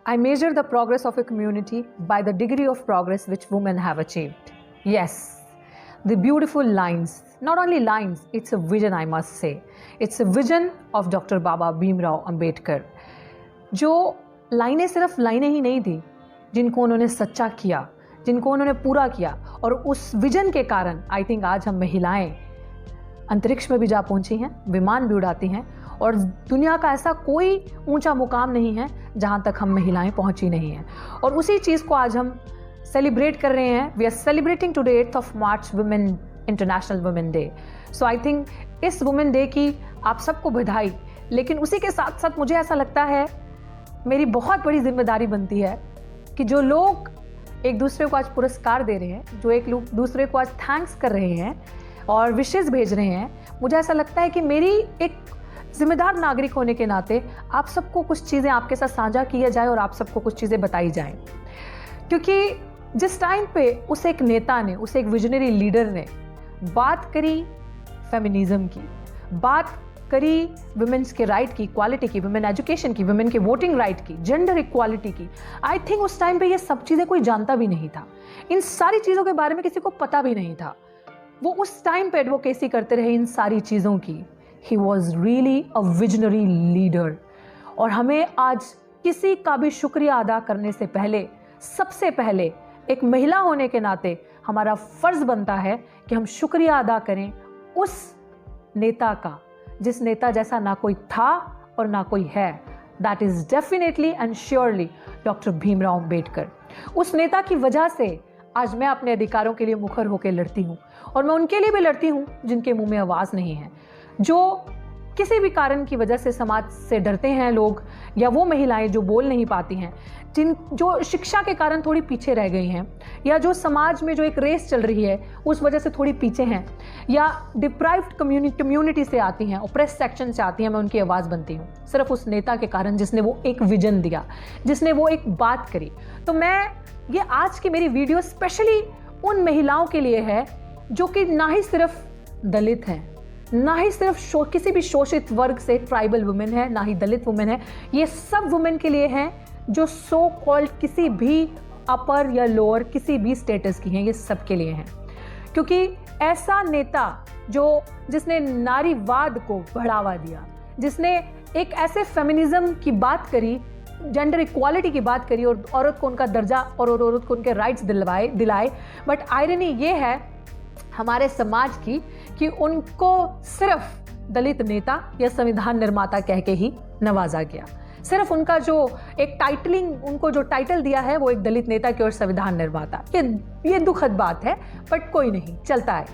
I measure the progress of a community by the degree of progress which women have achieved. Yes, the beautiful lines, not only lines, it's a vision, I must say. It's a vision of Dr. Baba Bhimrao Ambedkar. जो लाइनें सिर्फ लाइनें ही नहीं थी, जिनको उन्होंने सच्चा किया, जिनको उन्होंने पूरा किया, और उस विजन के कारण आई थिंक आज हम महिलाएं अंतरिक्ष में भी जा पहुंची हैं, विमान भी उड़ाती हैं, और दुनिया का ऐसा कोई ऊंचा मुकाम नहीं है जहां तक हम महिलाएं पहुंची नहीं हैं। और उसी चीज़ को आज हम सेलिब्रेट कर रहे हैं। We are celebrating today 8th of March women international women day. So I think इस वुमेन डे की आप सबको बधाई, लेकिन उसी के साथ साथ मुझे ऐसा लगता है मेरी बहुत बड़ी जिम्मेदारी बनती है कि जो लोग एक दूसरे को आज पुरस्कार दे रहे हैं, जो एक लोग दूसरे को आज थैंक्स कर रहे हैं और विशेष भेज रहे हैं, मुझे ऐसा लगता है कि मेरी एक जिम्मेदार नागरिक होने के नाते आप सबको कुछ चीज़ें आपके साथ साझा किया जाए और आप सबको कुछ चीज़ें बताई जाएं। क्योंकि जिस टाइम पे उस एक नेता ने, उस एक विजनरी लीडर ने बात करी फेमिनिज्म की, बात करी वुमेन्स के राइट की, इक्वालिटी की, वुमेन एजुकेशन की, वुमेन के वोटिंग राइट की, जेंडर इक्वालिटी की, आई थिंक उस टाइम पे ये सब चीज़ें कोई जानता भी नहीं था। इन सारी चीज़ों के बारे में किसी को पता भी नहीं था। वो उस टाइम पे एडवोकेसी करते रहे इन सारी चीज़ों की। He was really a visionary leader. और हमें आज किसी का भी शुक्रिया अदा करने से पहले, सबसे पहले एक महिला होने के नाते हमारा फर्ज बनता है कि हम शुक्रिया अदा करें उस नेता का, जिस नेता जैसा ना कोई था और ना कोई है। That is definitely and surely doctor Bhimrao Ambedkar. उस नेता की वजह से आज मैं अपने अधिकारों के लिए मुखर होकर लड़ती हूँ, और मैं उनके लिए भी लड़ती हूँ जिनके मुंह में आवाज़ नहीं है, जो किसी भी कारण की वजह से समाज से डरते हैं लोग, या वो महिलाएं जो बोल नहीं पाती हैं, जो शिक्षा के कारण थोड़ी पीछे रह गई हैं, या जो समाज में जो एक रेस चल रही है उस वजह से थोड़ी पीछे हैं, या डिप्राइव्ड कम्युनिटी से आती हैं, ओप्रेस सेक्शन से आती हैं, मैं उनकी आवाज़ बनती हूँ सिर्फ उस नेता के कारण जिसने वो एक विजन दिया, जिसने वो एक बात करी। तो मैं ये आज की मेरी वीडियो स्पेशली उन महिलाओं के लिए है जो कि ना ही सिर्फ दलित हैं, ना ही सिर्फ किसी भी शोषित वर्ग से ट्राइबल वुमेन है, ना ही दलित वुमेन है, ये सब वुमेन के लिए हैं जो सो कॉल्ड किसी भी अपर या लोअर किसी भी स्टेटस की हैं, ये सब के लिए हैं। क्योंकि ऐसा नेता जिसने नारीवाद को बढ़ावा दिया, जिसने एक ऐसे फेमिनिज्म की बात करी, जेंडर इक्वालिटी की बात करी, और औरत को उनका दर्जा और औरत को उनके राइट्स दिलाए। बट आयरनी ये है हमारे समाज की कि उनको सिर्फ दलित नेता या संविधान निर्माता कह के ही नवाजा गया। सिर्फ उनका जो एक उनको जो टाइटल दिया है वो एक दलित नेता की और संविधान निर्माता। ये दुखद बात है, बट कोई नहीं, चलता है।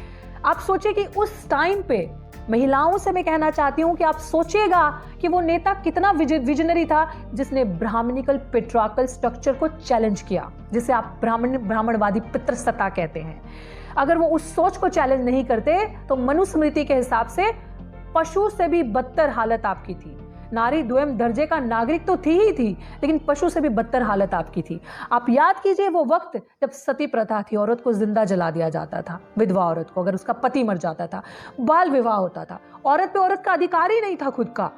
आप सोचिए कि उस टाइम पे महिलाओं से मैं कहना चाहती हूँ कि आप सोचिएगा कि वो नेता कितना विजनरी था, जिसने ब्राह्मणिकल पेट्रियार्कल स्ट्रक्चर को चैलेंज किया, जिसे आप ब्राह्मणवादी पितृसत्ता कहते हैं। अगर वो उस सोच को चैलेंज नहीं करते तो मनुस्मृति के हिसाब से पशु से भी बदतर हालत आपकी थी। नारी द्वयम दर्जे का नागरिक तो थी ही थी, लेकिन पशु से भी बदतर हालत आपकी थी। आप याद कीजिए वो वक्त जब सती प्रथा थी, औरत को जिंदा जला दिया जाता था, विधवा औरत को, अगर उसका पति मर जाता था, बाल विवाह होता था, औरत पे औरत का अधिकार ही नहीं था खुद का।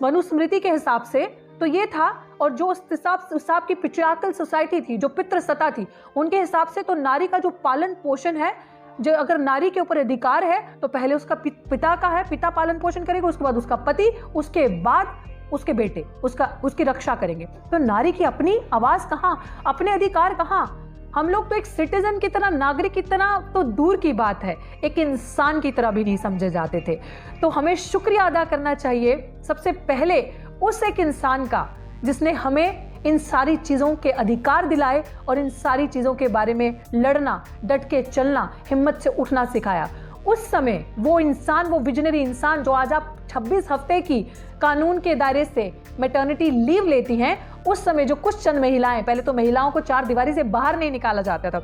मनुस्मृति के हिसाब से तो ये था, और जो उस हिसाब की पेट्रियार्कल सोसाइटी थी, जो पितृसत्ता थी, उनके हिसाब से तो नारी का जो पालन पोषण है, जो अगर नारी के ऊपर अधिकार है तो पहले उसका पिता का है, पिता पालन पोषण करेगा, उसके बाद उसका पति, उसके बाद उसके बेटे उसकी रक्षा करेंगे। तो नारी की अपनी आवाज कहाँ, अपने अधिकार कहाँ? हम लोग तो एक सिटीजन की तरह, नागरिक की तरह तो दूर की बात है, एक इंसान की तरह भी नहीं समझे जाते थे। तो हमें शुक्रिया अदा करना चाहिए सबसे पहले उस एक इंसान का जिसने हमें इन सारी चीज़ों के अधिकार दिलाए और इन सारी चीज़ों के बारे में लड़ना, डट के चलना, हिम्मत से उठना सिखाया। उस समय वो इंसान, वो विजनरी इंसान जो आज आप 26 हफ्ते की कानून के दायरे से मैटरनिटी लीव लेती हैं, उस समय जो कुछ चंद महिलाएं, पहले तो महिलाओं को 4 दीवारी से बाहर नहीं निकाला जाता था,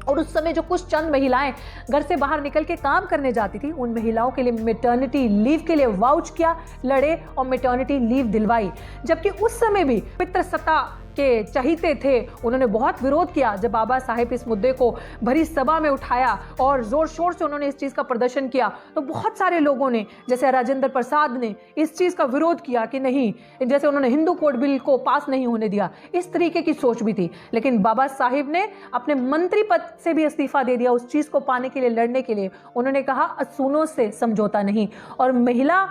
और उस समय जो कुछ चंद महिलाएं घर से बाहर निकल के काम करने जाती थी, उन महिलाओं के लिए मैटरनिटी लीव के लिए वाउच किया, लड़े और मैटरनिटी लीव दिलवाई। जबकि उस समय भी पितृसत्ता के चहीते थे, उन्होंने बहुत विरोध किया जब बाबा साहेब इस मुद्दे को भरी सभा में उठाया और जोर शोर से उन्होंने इस चीज़ का प्रदर्शन किया, तो बहुत सारे लोगों ने, जैसे राजेंद्र प्रसाद ने इस चीज़ का विरोध किया कि नहीं, जैसे उन्होंने हिंदू कोड बिल को पास नहीं होने दिया, इस तरीके की सोच भी थी। लेकिन बाबा साहिब ने अपने मंत्री पद से भी इस्तीफा दे दिया उस चीज़ को पाने के लिए, लड़ने के लिए। उन्होंने कहा असूलों से समझौता नहीं, और महिला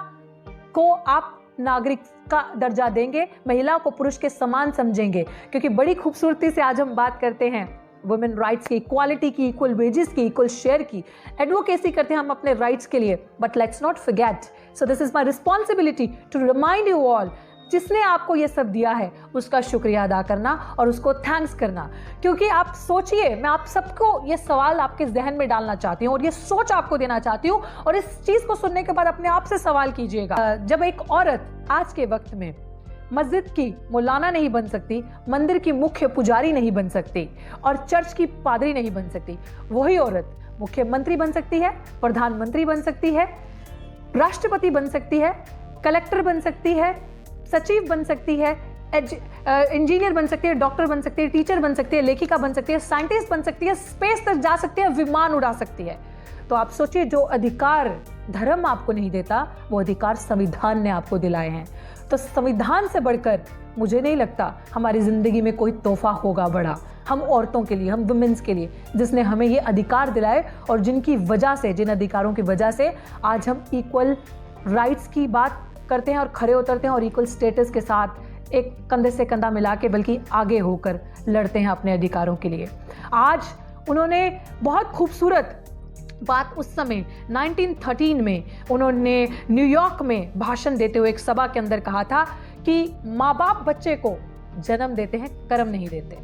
को आप नागरिक का दर्जा देंगे, महिला को पुरुष के समान समझेंगे, क्योंकि बड़ी खूबसूरती से आज हम बात करते हैं वुमेन राइट्स की, इक्वालिटी की, इक्वल वेजेस की, इक्वल शेयर की, एडवोकेसी करते हैं हम अपने राइट्स के लिए। But let's not forget, so this is my responsibility to remind you all, जिसने आपको ये सब दिया है उसका शुक्रिया अदा करना और उसको थैंक्स करना। क्योंकि आप सोचिए, मैं आप सबको ये सवाल आपके जहन में डालना चाहती हूँ और ये सोच आपको देना चाहती हूँ, और इस चीज़ को सुनने के बाद अपने आप से सवाल कीजिएगा, जब एक औरत आज के वक्त में मस्जिद की मौलाना नहीं बन सकती, मंदिर की मुख्य पुजारी नहीं बन सकती और चर्च की पादरी नहीं बन सकती, वही औरत मुख्यमंत्री बन सकती है, प्रधानमंत्री बन सकती है, राष्ट्रपति बन सकती है, कलेक्टर बन सकती है, सचिव बन सकती है, इंजीनियर बन सकती है, डॉक्टर बन सकती है, टीचर बन सकती है, लेखिका बन सकती है, साइंटिस्ट बन सकती है, स्पेस तक जा सकती है, विमान उड़ा सकती है। तो आप सोचिए, जो अधिकार धर्म आपको नहीं देता, वो अधिकार संविधान ने आपको दिलाए हैं। तो संविधान से बढ़कर मुझे नहीं लगता हमारी जिंदगी में कोई तोहफा होगा बड़ा, हम औरतों के लिए, हम वुमेन्स के लिए, जिसने हमें ये अधिकार दिलाए और जिनकी वजह से, जिन अधिकारों की वजह से आज हम इक्वल राइट्स की बात करते हैं और खड़े उतरते हैं और इक्वल स्टेटस के साथ एक कंधे से कंधा मिला के बल्कि आगे होकर लड़ते हैं अपने अधिकारों के लिए। आज उन्होंने बहुत खूबसूरत बात उस समय 1913 में उन्होंने न्यूयॉर्क में भाषण देते हुए एक सभा के अंदर कहा था कि माँ बाप बच्चे को जन्म देते हैं, कर्म नहीं देते।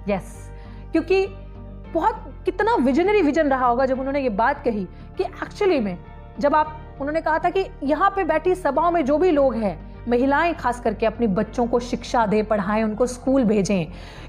यस, क्योंकि बहुत कितना विजनरी विजन रहा होगा जब उन्होंने ये बात कही कि एक्चुअली में जब उन्होंने कहा था कि यहाँ पे बैठी सभाओं में जो भी लोग हैं, महिलाएं खास करके अपने बच्चों को शिक्षा दें, पढ़ाएं, उनको स्कूल भेजें,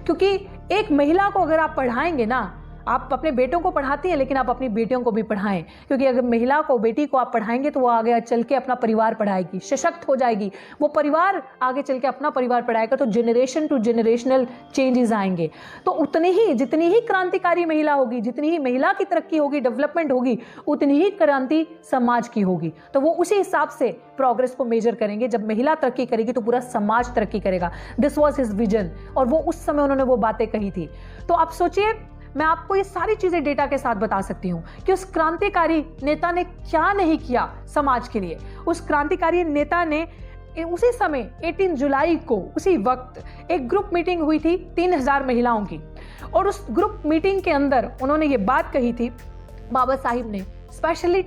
क्योंकि एक महिला को अगर आप पढ़ाएंगे ना, आप अपने बेटों को पढ़ाती हैं लेकिन आप अपनी बेटियों को भी पढ़ाएं, क्योंकि अगर महिला को, बेटी को आप पढ़ाएंगे तो वो आगे चल के अपना परिवार पढ़ाएगी, सशक्त हो जाएगी, वो परिवार आगे चल के अपना परिवार पढ़ाएगा, तो जनरेशन टू जनरेशनल चेंजेस आएंगे। तो उतनी ही, जितनी ही क्रांतिकारी महिला होगी, जितनी ही महिला की तरक्की होगी, डेवलपमेंट होगी, उतनी ही क्रांति समाज की होगी। तो वो उसी हिसाब से प्रोग्रेस को मेजर करेंगे। जब महिला तरक्की करेगी तो पूरा समाज तरक्की करेगा। दिस वॉज हिज विजन, और वो उस समय उन्होंने वो बातें कही थी। तो आप सोचिए, मैं आपको ये सारी चीजें डेटा के साथ बता सकती हूँ कि उस क्रांतिकारी नेता ने क्या नहीं किया समाज के लिए। उस क्रांतिकारी नेता ने उसी समय 18 जुलाई को, उसी वक्त एक ग्रुप मीटिंग हुई थी 3000 महिलाओं की, और उस ग्रुप मीटिंग के अंदर उन्होंने ये बात कही थी, बाबा साहिब ने स्पेशली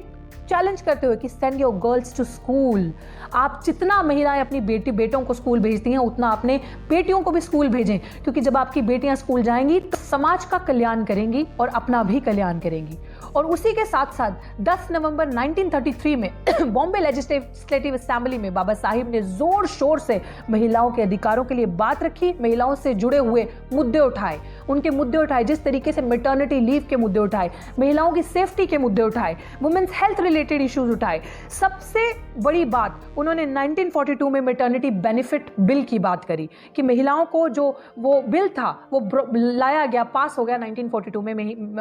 चैलेंज करते हुए कि send your girls to school. आप जितना महिलाएं अपनी बेटों को स्कूल भेजती हैं, उतना अपने बेटियों को भी स्कूल भेजें, क्योंकि जब आपकी बेटियां स्कूल जाएंगी तो समाज का कल्याण करेंगी और अपना भी कल्याण करेंगी। और उसी के साथ साथ 10 नवंबर 1933 में बॉम्बे लेजिस्लेटिव असेंबली में बाबा साहिब ने जोर शोर से महिलाओं के अधिकारों के लिए बात रखी, महिलाओं से जुड़े हुए मुद्दे उठाए, उनके मुद्दे उठाए, जिस तरीके से मैटरनिटी लीव के मुद्दे उठाए, महिलाओं की सेफ्टी के मुद्दे उठाए, वुमेन्स हेल्थ रिलेटेड इश्यूज उठाए। सबसे बड़ी बात उन्होंने 1942 में मैटरनिटी बेनिफिट बिल की बात करी कि महिलाओं को जो वो बिल था वो लाया गया, पास हो गया 1942 में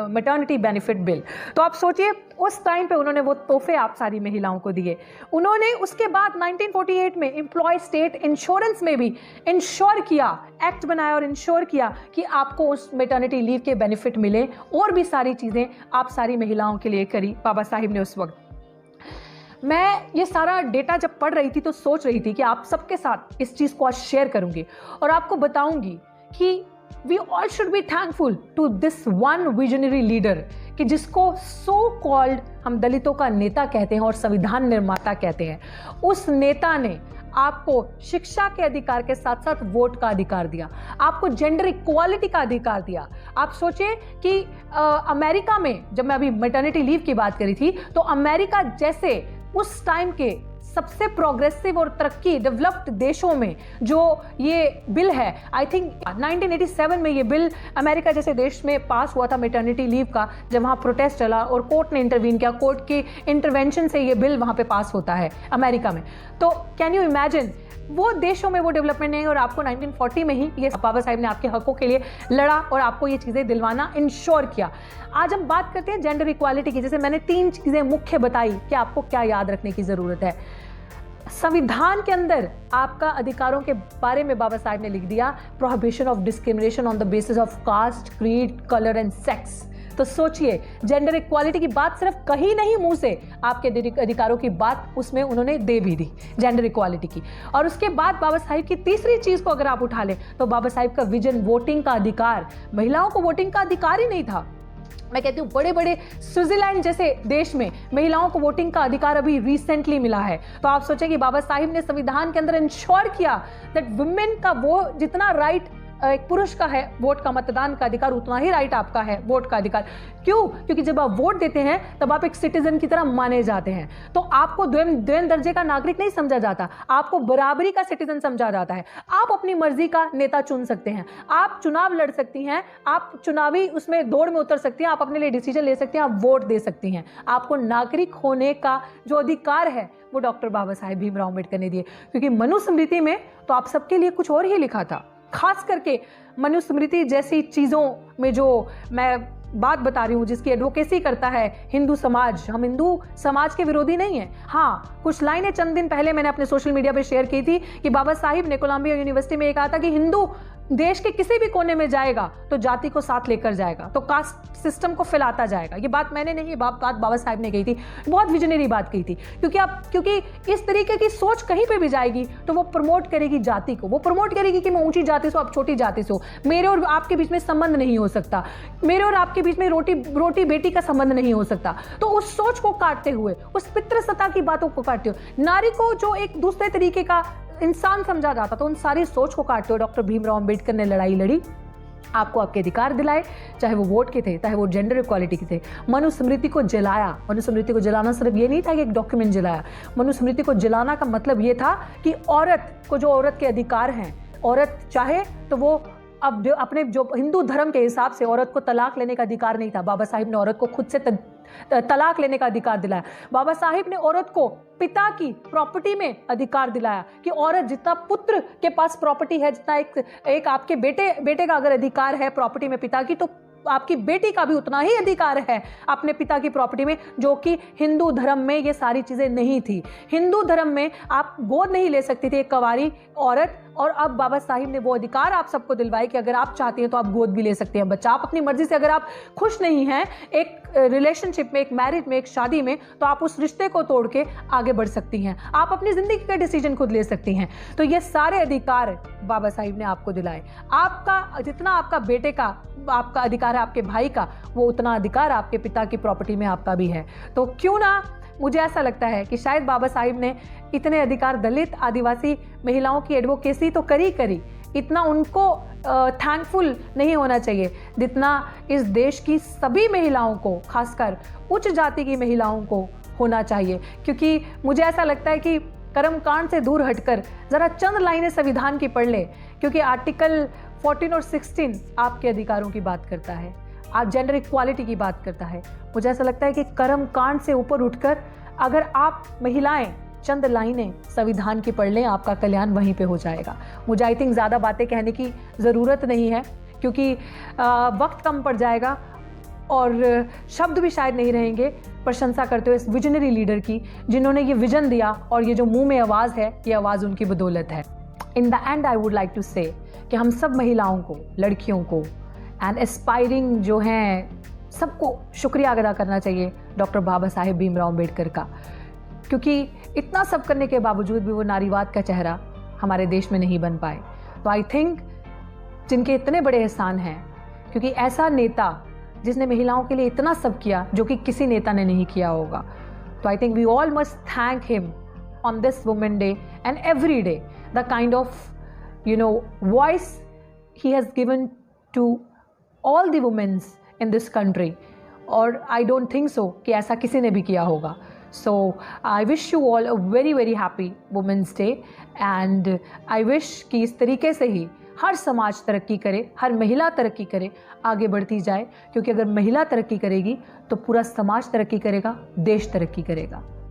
मैटरनिटी बेनिफिट बिल। तो आप सोचिए, उस टाइम पे उन्होंने वो तोहफे आप सारी महिलाओं को दिए। उन्होंने उसके बाद 1948 में एम्प्लॉय स्टेट इंश्योरेंस में भी इंश्योर किया, एक्ट बनाया और इंश्योर किया कि आपको उस मैटरनिटी लीव के बेनिफिट मिले, और भी सारी चीजें आप सारी महिलाओं के लिए करी बाबा साहिब ने उस वक्त। मैं ये सारा डेटा जब पढ़ रही थी तो सोच रही थी कि आप सबके साथ इस चीज़ को आज शेयर करूंगी और आपको बताऊंगी कि we all should be thankful to this one visionary leader, कि जिसको सो कॉल्ड हम दलितों का नेता कहते हैं और संविधान निर्माता कहते हैं। उस नेता ने आपको शिक्षा के अधिकार के साथ साथ वोट का अधिकार दिया, आपको जेंडर इक्वालिटी का अधिकार दिया। आप सोचिए कि अमेरिका में, जब मैं अभी मैटरनिटी लीव की बात करी थी, तो अमेरिका जैसे उस टाइम के सबसे प्रोग्रेसिव और तरक्की डेवलप्ड देशों में जो ये बिल है, आई थिंक 1987 में ये बिल अमेरिका जैसे देश में पास हुआ था मैटरनिटी लीव का, जब वहाँ प्रोटेस्ट चला और कोर्ट ने इंटरवीन किया, कोर्ट की इंटरवेंशन से ये बिल वहाँ पे पास होता है अमेरिका में। तो कैन यू इमेजिन, वो देशों में वो डेवलपमेंट नहीं है और आपको 1940 में ही ये बाबा साहिब ने आपके हकों के लिए लड़ा और आपको ये चीज़ें दिलवाना इंश्योर किया। आज हम बात करते हैं जेंडर इक्वालिटी की। जैसे मैंने 3 चीज़ें मुख्य बताई कि आपको क्या याद रखने की ज़रूरत है। संविधान के अंदर आपका अधिकारों के बारे में बाबा साहिब ने लिख दिया, prohibition of discrimination on the basis of caste, creed, colour and sex. तो सोचिए, जेंडर इक्वालिटी की बात सिर्फ कहीं नहीं मुंह से, आपके अधिकारों की बात उसमें उन्होंने दे भी दी, जेंडर इक्वालिटी की। और उसके बाद बाबा साहिब की तीसरी चीज को अगर आप उठा लें तो बाबा साहिब का विजन, वोटिंग का अधिकार। महिलाओं को वोटिंग का अधिकार ही नहीं था। मैं कहती हूँ बड़े बड़े स्विट्जरलैंड जैसे देश में महिलाओं को वोटिंग का अधिकार अभी रिसेंटली मिला है। तो आप सोचें कि बाबा साहिब ने संविधान के अंदर इंश्योर किया दैट वुमेन का वो जितना राइट एक पुरुष का है वोट का, मतदान का अधिकार, उतना ही राइट आपका है वोट का अधिकार। क्यों? क्योंकि जब आप वोट देते हैं तब आप एक सिटीजन की तरह माने जाते हैं। तो आपको द्वैम दर्जे का नागरिक नहीं समझा जाता, आपको बराबरी का सिटीजन समझा जाता है। आप अपनी मर्जी का नेता चुन सकते हैं, आप चुनाव लड़ सकती हैं, आप चुनावी उसमें दौड़ में उतर सकती हैं, आप अपने लिए डिसीजन ले सकती हैं, आप वोट दे सकती हैं। आपको नागरिक होने का जो अधिकार है वो डॉक्टर बाबा साहेब भीमराव अम्बेडकर ने दिए। क्योंकि मनुस्मृति में तो आप सबके लिए कुछ और ही लिखा था। खास करके मनुस्मृति जैसी चीज़ों में जो मैं बात बता रही हूँ, जिसकी एडवोकेसी करता है हिंदू समाज। हम हिंदू समाज के विरोधी नहीं हैं। हाँ, कुछ लाइनें चंद दिन पहले मैंने अपने सोशल मीडिया पे शेयर की थी कि बाबा साहिब ने कोलंबिया यूनिवर्सिटी में ये कहा था कि हिंदू देश के किसी भी कोने में जाएगा तो जाति को साथ लेकर जाएगा, तो कास्ट सिस्टम को फैलाता जाएगा। ये बात मैंने नहीं, बात बाबा साहिब ने कही थी। बहुत विजनरी बात कही थी। क्योंकि इस तरीके की सोच कहीं पे भी जाएगी तो वो प्रमोट करेगी जाति को, वो प्रमोट करेगी कि मैं ऊंची जाति से हूं, आप छोटी जाति से हो, मेरे और आपके बीच में संबंध नहीं हो सकता, मेरे और आपके बीच में रोटी बेटी का संबंध नहीं हो सकता। तो उस सोच को काटते हुए, उस पितृसत्ता की बातों को काटते हुए, नारी को जो एक दूसरे तरीके का इंसान समझा जाता, तो उन सारी सोच को काटते हुए डॉक्टर भीमराव अंबेडकर ने लड़ाई लड़ी, आपको आपके अधिकार दिलाए, चाहे वो वोट के थे, चाहे वो जेंडर इक्वालिटी के थे। मनुस्मृति को जलाया। मनुस्मृति को जलाना सिर्फ ये नहीं था कि एक डॉक्यूमेंट जलाया। मनुस्मृति को जलाना का मतलब ये था कि औरत को जो औरत के अधिकार हैं, औरत चाहे तो वो अब अपने जो हिंदू धर्म के हिसाब से औरत को तलाक लेने का अधिकार नहीं था। बाबा साहिब ने औरत को खुद से तलाक लेने का अधिकार दिलाया। बाबा साहिब ने औरत को पिता की प्रॉपर्टी में अधिकार दिलाया कि औरत जितना पुत्र के पास प्रॉपर्टी है, जितना एक आपके बेटे का अगर अधिकार है प्रॉपर्टी में पिता की, तो आपकी बेटी का भी उतना ही अधिकार है अपने पिता की प्रॉपर्टी में, जो कि हिंदू धर्म में ये सारी चीजें नहीं थी। हिंदू धर्म में आप गोद नहीं ले सकती थी एक कंवारी औरत, और अब बाबा साहिब ने वो अधिकार आप सबको दिलवाए कि अगर आप चाहती हैं तो आप गोद भी ले सकते हैं बच्चा। आप अपनी मर्जी से, अगर आप खुश नहीं हैं एक रिलेशनशिप में, एक मैरिज में, एक शादी में, तो आप उस रिश्ते को तोड़ के आगे बढ़ सकती हैं। आप अपनी जिंदगी का डिसीजन खुद ले सकती हैं। तो ये सारे अधिकार बाबा साहिब ने आपको दिलाए। आपका जितना आपका बेटे का आपका अधिकार है, आपके भाई का, वो उतना अधिकार आपके पिता की प्रॉपर्टी में आपका भी है। तो क्यों ना, मुझे ऐसा लगता है कि शायद बाबा साहिब ने इतने अधिकार दलित आदिवासी महिलाओं की एडवोकेसी तो करी, इतना उनको थैंकफुल नहीं होना चाहिए जितना इस देश की सभी महिलाओं को, खासकर उच्च जाति की महिलाओं को होना चाहिए। क्योंकि मुझे ऐसा लगता है कि कर्मकांड से दूर हटकर ज़रा चंद लाइनें संविधान की पढ़ लें, क्योंकि आर्टिकल 14 और 16 आपके अधिकारों की बात करता है, आप जेंडर इक्वालिटी की बात करता है। मुझे ऐसा लगता है कि कर्मकांड से ऊपर उठकर अगर आप महिलाएं चंद लाइनें संविधान की पढ़ लें, आपका कल्याण वहीं पे हो जाएगा। मुझे आई थिंक ज़्यादा बातें कहने की ज़रूरत नहीं है, क्योंकि वक्त कम पड़ जाएगा और शब्द भी शायद नहीं रहेंगे प्रशंसा करते हुए इस विजनरी लीडर की, जिन्होंने ये विजन दिया, और ये जो मुंह में आवाज़ है, ये आवाज़ उनकी बदौलत है। In the end I would like to say कि हम सब महिलाओं को, लड़कियों को एंड एस्पायरिंग जो हैं, सबको शुक्रिया अदा करना चाहिए डॉक्टर बाबा साहेब भीमराव अम्बेडकर का, क्योंकि इतना सब करने के बावजूद भी वो नारीवाद का चेहरा हमारे देश में नहीं बन पाए। तो आई थिंक जिनके इतने बड़े एहसान हैं, क्योंकि ऐसा नेता जिसने महिलाओं के लिए इतना सब किया जो कि किसी नेता ने नहीं किया होगा, तो I think we all must thank him on this women day and every day, the kind of voice he has given to all the womens in this country. और आई डोंट थिंक सो कि ऐसा किसी ने भी किया होगा। So I wish you all a very very happy Women's Day and I wish कि इस तरीके से ही हर समाज तरक्की करे, हर महिला तरक्की करे, आगे बढ़ती जाए, क्योंकि अगर महिला तरक्की करेगी तो पूरा समाज तरक्की करेगा, देश तरक्की करेगा।